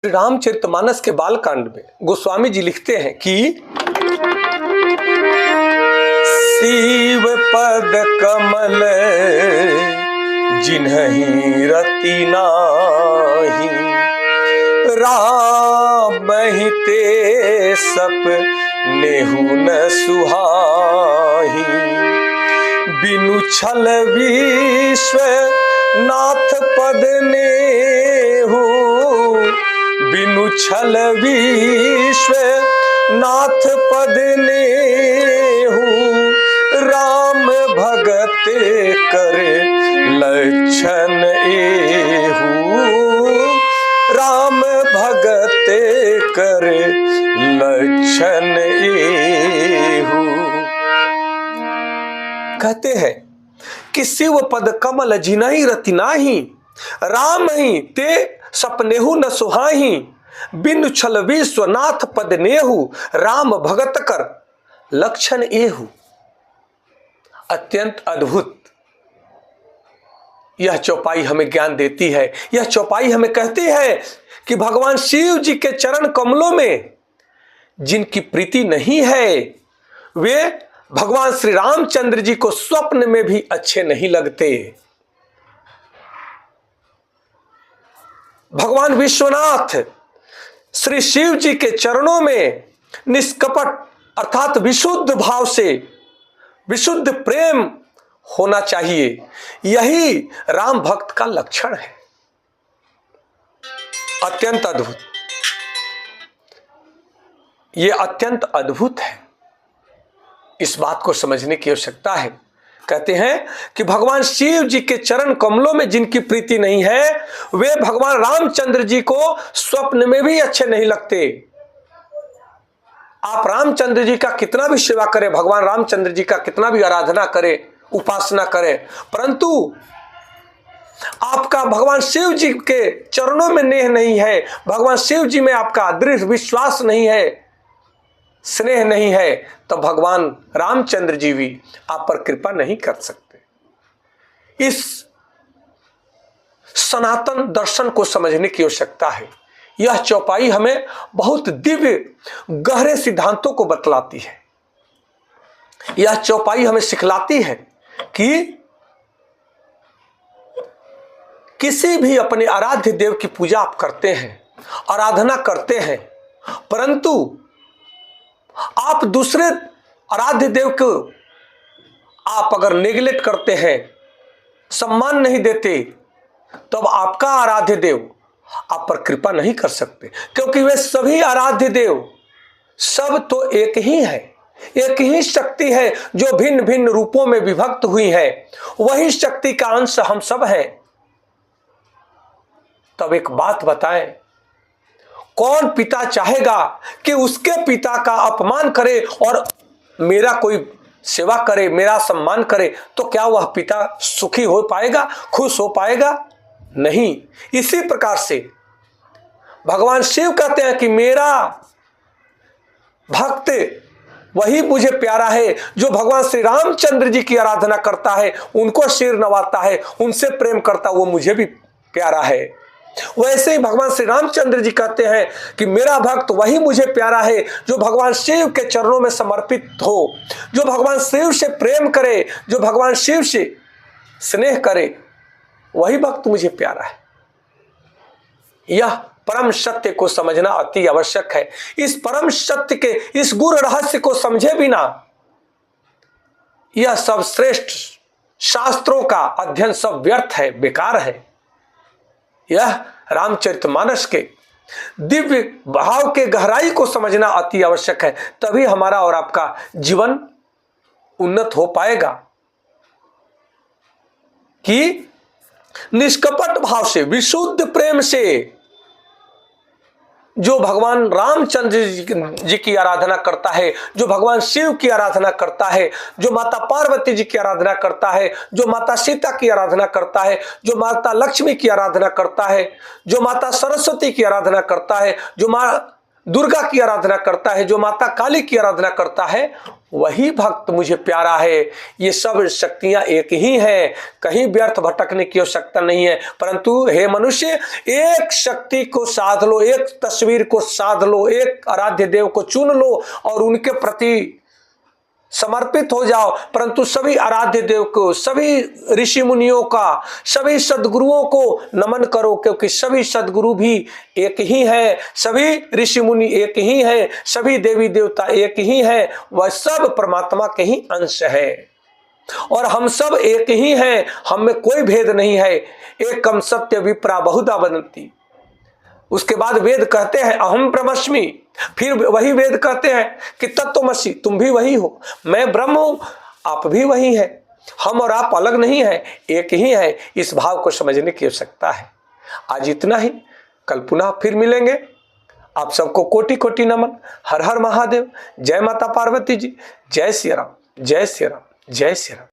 रामचरितमानस के बालकांड में गोस्वामी जी लिखते हैं कि शिव पद कमल जिन्हि रति नाही, राम ही ते सपनेहु न सुहाही। बिनु छल विश्वनाथ पद नेहु, बिनु छल विश्वनाथ पद नेहु, राम भगत कर लक्षण एहु, राम भगत कर लक्षण एहु। कहते हैं कि शिव पद कमल जिन्हि रति नाही, राम ही ते सपनेहु न सुहाही। बिनु छल विश्वनाथ पद नेहु, राम भगत कर लक्षण एहु। अत्यंत अद्भुत यह चौपाई हमें ज्ञान देती है। यह चौपाई हमें कहती है कि भगवान शिव जी के चरण कमलों में जिनकी प्रीति नहीं है, वे भगवान श्री रामचंद्र जी को स्वप्न में भी अच्छे नहीं लगते। भगवान विश्वनाथ श्री शिव जी के चरणों में निष्कपट अर्थात विशुद्ध भाव से विशुद्ध प्रेम होना चाहिए। यही राम भक्त का लक्षण है। अत्यंत अद्भुत, यह अत्यंत अद्भुत है। इस बात को समझने की आवश्यकता है। कहते हैं कि भगवान शिव जी के चरण कमलों में जिनकी प्रीति नहीं है, वे भगवान रामचंद्र जी को स्वप्न में भी अच्छे नहीं लगते। आप रामचंद्र जी का कितना भी सेवा करें, भगवान रामचंद्र जी का कितना भी आराधना करें, उपासना करें, परंतु आपका भगवान शिव जी के चरणों में नेह नहीं है, भगवान शिव जी में आपका दृढ़ विश्वास नहीं है, स्नेह नहीं है, तो भगवान रामचंद्र जी भी आप पर कृपा नहीं कर सकते। इस सनातन दर्शन को समझने की आवश्यकता है। यह चौपाई हमें बहुत दिव्य गहरे सिद्धांतों को बतलाती है। यह चौपाई हमें सिखलाती है कि किसी भी अपने आराध्य देव की पूजा आप करते हैं, आराधना करते हैं, परंतु आप दूसरे आराध्य देव को आप अगर नेग्लेक्ट करते हैं, सम्मान नहीं देते, तब आपका आराध्य देव आप पर कृपा नहीं कर सकते। क्योंकि वे सभी आराध्य देव सब तो एक ही है, एक ही शक्ति है जो भिन्न भिन्न रूपों में विभक्त हुई है। वही शक्ति का अंश हम सब हैं। तब एक बात बताएं, कौन पिता चाहेगा कि उसके पिता का अपमान करे और मेरा कोई सेवा करे, मेरा सम्मान करे? तो क्या वह पिता सुखी हो पाएगा, खुश हो पाएगा? नहीं। इसी प्रकार से भगवान शिव कहते हैं कि मेरा भक्त वही मुझे प्यारा है जो भगवान श्री रामचंद्र जी की आराधना करता है, उनको सिर नवाता है, उनसे प्रेम करता, वो मुझे भी प्यारा है। वैसे ही भगवान श्री रामचंद्र जी कहते हैं कि मेरा भक्त वही मुझे प्यारा है जो भगवान शिव के चरणों में समर्पित हो, जो भगवान शिव से प्रेम करे, जो भगवान शिव से स्नेह करे, वही भक्त मुझे प्यारा है। यह परम सत्य को समझना अति आवश्यक है। इस परम सत्य के इस गुरु रहस्य को समझे बिना यह सब श्रेष्ठ शास्त्रों का अध्ययन सब व्यर्थ है, बेकार है। यह रामचरितमानस के दिव्य भाव के गहराई को समझना अति आवश्यक है। तभी हमारा और आपका जीवन उन्नत हो पाएगा कि निष्कपट भाव से, विशुद्ध प्रेम से जो भगवान रामचंद्र जी की आराधना करता है, जो भगवान शिव की आराधना करता है, जो माता पार्वती जी की आराधना करता है, जो माता सीता की आराधना करता है, जो माता लक्ष्मी की आराधना करता है, जो माता सरस्वती की आराधना करता है, जो माँ दुर्गा की आराधना करता है, जो माता काली की आराधना करता है, वही भक्त मुझे प्यारा है। ये सब शक्तियां एक ही हैं, कहीं व्यर्थ भटकने की आवश्यकता नहीं है। परंतु हे मनुष्य, एक शक्ति को साध लो, एक तस्वीर को साध लो, एक आराध्य देव को चुन लो और उनके प्रति समर्पित हो जाओ। परंतु सभी आराध्य देव को, सभी ऋषि मुनियों का, सभी सद्गुरुओं को नमन करो, क्योंकि सभी सद्गुरु भी एक ही हैं, सभी ऋषि मुनि एक ही हैं, सभी देवी देवता एक ही हैं, वह सब परमात्मा के ही अंश है और हम सब एक ही हैं, हम में कोई भेद नहीं है। एकम सत्य विप्रा बहुधा वदन्ति। उसके बाद वेद कहते हैं अहम ब्रह्मस्मि, फिर वही वेद कहते हैं कि तत्त्वमसि, तुम भी वही हो, मैं ब्रह्म हूं, आप भी वही हैं, हम और आप अलग नहीं हैं, एक ही हैं। इस भाव को समझने की आवश्यकता है। आज इतना ही, कल पुनः फिर मिलेंगे। आप सबको कोटि कोटि नमन। हर हर महादेव। जय माता पार्वती जी। जय श्री राम, जय श्री राम, जय श्री राम।